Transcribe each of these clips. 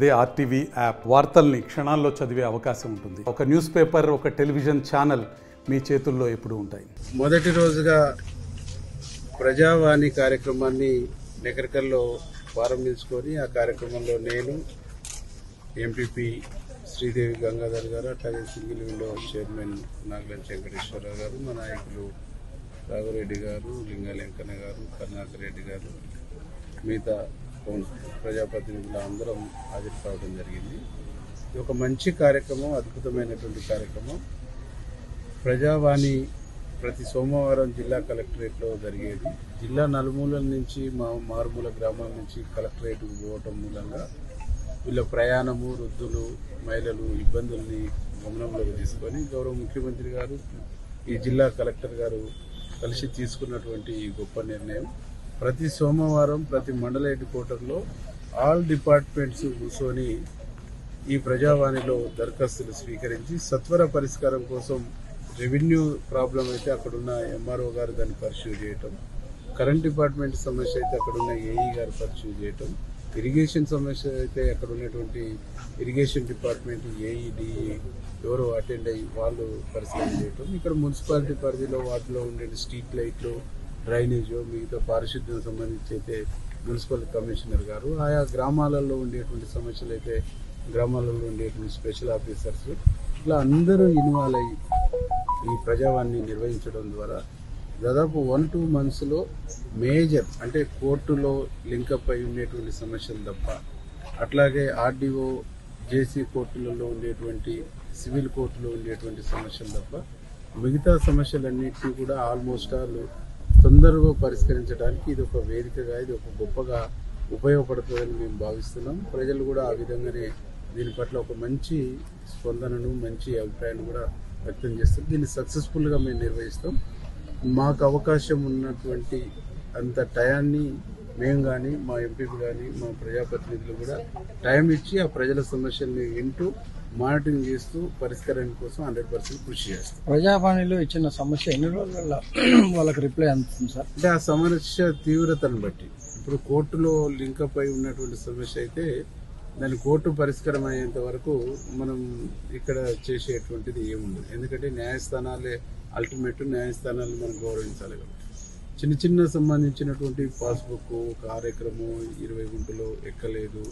అదే RTV app వార్తల్ని క్షణాల్లో చదివే అవకాశం ఉంటుంది. ఒక న్యూస్ పేపర్, ఒక టెలివిజన్ ఛానల్ మీ చేతుల్లో ఎప్పుడూ ఉంటాయి. మొదటి రోజుగా ప్రజావాణి కార్యక్రమాన్ని నెకరకల్లో ప్రారంభించుకొని ఆ కార్యక్రమంలో నేను ఎంపీపీ శ్రీదేవి గంగాధర్ గారు, అట్లాగే సింగిల్ విండో చైర్మన్ నాగలంచి వెంకటేశ్వరరావు గారు, మా నాయకులు రాఘవరెడ్డి గారు, లింగాలెంకన్న గారు, కరుణాకర్ రెడ్డి గారు, మిగతా ప్రజాప్రతినిధులు అందరం హాజరు కావడం జరిగింది. ఇది ఒక మంచి కార్యక్రమం, అద్భుతమైనటువంటి కార్యక్రమం. ప్రజావాణి ప్రతి సోమవారం జిల్లా కలెక్టరేట్లో జరిగేది. జిల్లా నలుమూలల నుంచి మారుమూల గ్రామాల నుంచి కలెక్టరేట్కు పోవటం మూలంగా వీళ్ళ ప్రయాణము, వృద్ధులు, మహిళలు ఇబ్బందుల్ని గమనంలోకి తీసుకొని గౌరవ ముఖ్యమంత్రి గారు, ఈ జిల్లా కలెక్టర్ గారు కలిసి తీసుకున్నటువంటి ఈ గొప్ప నిర్ణయం. ప్రతి సోమవారం ప్రతి మండల హెడ్ క్వార్టర్లో ఆల్ డిపార్ట్మెంట్స్ కూర్చొని ఈ ప్రజావాణిలో దరఖాస్తులు స్వీకరించి సత్వర పరిష్కారం కోసం రెవెన్యూ ప్రాబ్లం అయితే అక్కడున్న ఎంఆర్ఓ గారు దాన్ని పరిశీలి చేయటం, కరెంట్ డిపార్ట్మెంట్ సమస్య అయితే అక్కడున్న ఏఈ గారు పరిశీలి చేయటం, ఇరిగేషన్ సమస్య అయితే అక్కడ ఉన్నటువంటి ఇరిగేషన్ డిపార్ట్మెంట్ ఏఈ డిఈ ఎవరు అటెండ్ అయ్యి వాళ్ళు పరిశీలన చేయటం, ఇక్కడ మున్సిపాలిటీ పరిధిలో వాటిలో ఉండే స్ట్రీట్ లైట్లు, డ్రైనేజు, మిగతా పారిశుద్ధ్యం సంబంధించి అయితే మున్సిపల్ కమిషనర్ గారు, ఆయా గ్రామాలలో ఉండేటువంటి సమస్యలు అయితే గ్రామాలలో ఉండేటువంటి స్పెషల్ ఆఫీసర్స్, ఇట్లా అందరూ ఇన్వాల్వ్ అయ్యి ఈ ప్రజావాణిని నిర్వహించడం ద్వారా దాదాపు 1-2 monthsలో మేజర్ అంటే కోర్టులో లింకప్ అయి ఉండేటువంటి సమస్యలు తప్ప, అట్లాగే ఆర్డీఓ జేసీ కోర్టులలో ఉండేటువంటి సివిల్ కోర్టులో ఉండేటువంటి సమస్యలు తప్ప మిగతా సమస్యలన్నింటినీ కూడా ఆల్మోస్ట్ ఆల్ తొందరగా పరిష్కరించడానికి ఇది ఒక వేదికగా, ఇది ఒక గొప్పగా ఉపయోగపడుతుందని మేము భావిస్తున్నాం. ప్రజలు కూడా ఆ విధంగానే దీని పట్ల ఒక మంచి స్పందనను, మంచి అభిప్రాయాన్ని కూడా వ్యక్తం చేస్తాం. దీన్ని సక్సెస్ఫుల్గా మేము నిర్వహిస్తాం. మాకు అవకాశం ఉన్నటువంటి అంత టయాన్ని మేము కానీ, మా ఎంపీలు కానీ, మా ప్రజాప్రతినిధులు కూడా టైం ఇచ్చి ఆ ప్రజల సమస్యల్ని వింటూ మానిటరింగ్ చేస్తూ పరిష్కారం కోసం 100% కృషి చేస్తాం. ప్రజావాణిలో ఇచ్చిన సమస్య ఎన్ని రోజుల వాళ్ళకి రిప్లై అందుతుంది సార్? అంటే ఆ సమస్య తీవ్రతను బట్టి, ఇప్పుడు కోర్టులో లింకప్ అయి ఉన్నటువంటి సమస్య అయితే దాని కోర్టు పరిష్కారం అయ్యేంత వరకు మనం ఇక్కడ చేసేటువంటిది ఏముండదు. ఎందుకంటే న్యాయస్థానాలే అల్టిమేట్, న్యాయస్థానాలను మనం గౌరవించాలి కాబట్టి చిన్న చిన్న సంబంధించినటువంటి పాస్బుక్ ఒక 6 ఎకరము 20 గుంటలో ఎక్కలేదు,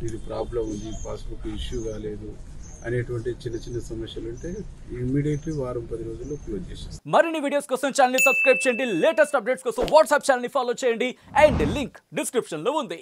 ఇది ప్రాబ్లం ఉంది, పాస్బుక్ ఇష్యూ కాలేదు అనేటువంటి చిన్న చిన్న సమస్యలు ఉంటే ఇమ్మీడియట్లీ 10 రోజుల్లో క్లోజ్ చేసేస్తాం. మరిన్ని వీడియోస్ కోసం ఛానల్ ని సబ్స్క్రైబ్ చేయండి, లేటెస్ట్ అప్డేట్స్ కోసం వాట్సాప్ ఛానల్ ని ఫాలో చేయండి అండ్ లింక్ డిస్క్రిప్షన్ లో ఉంది.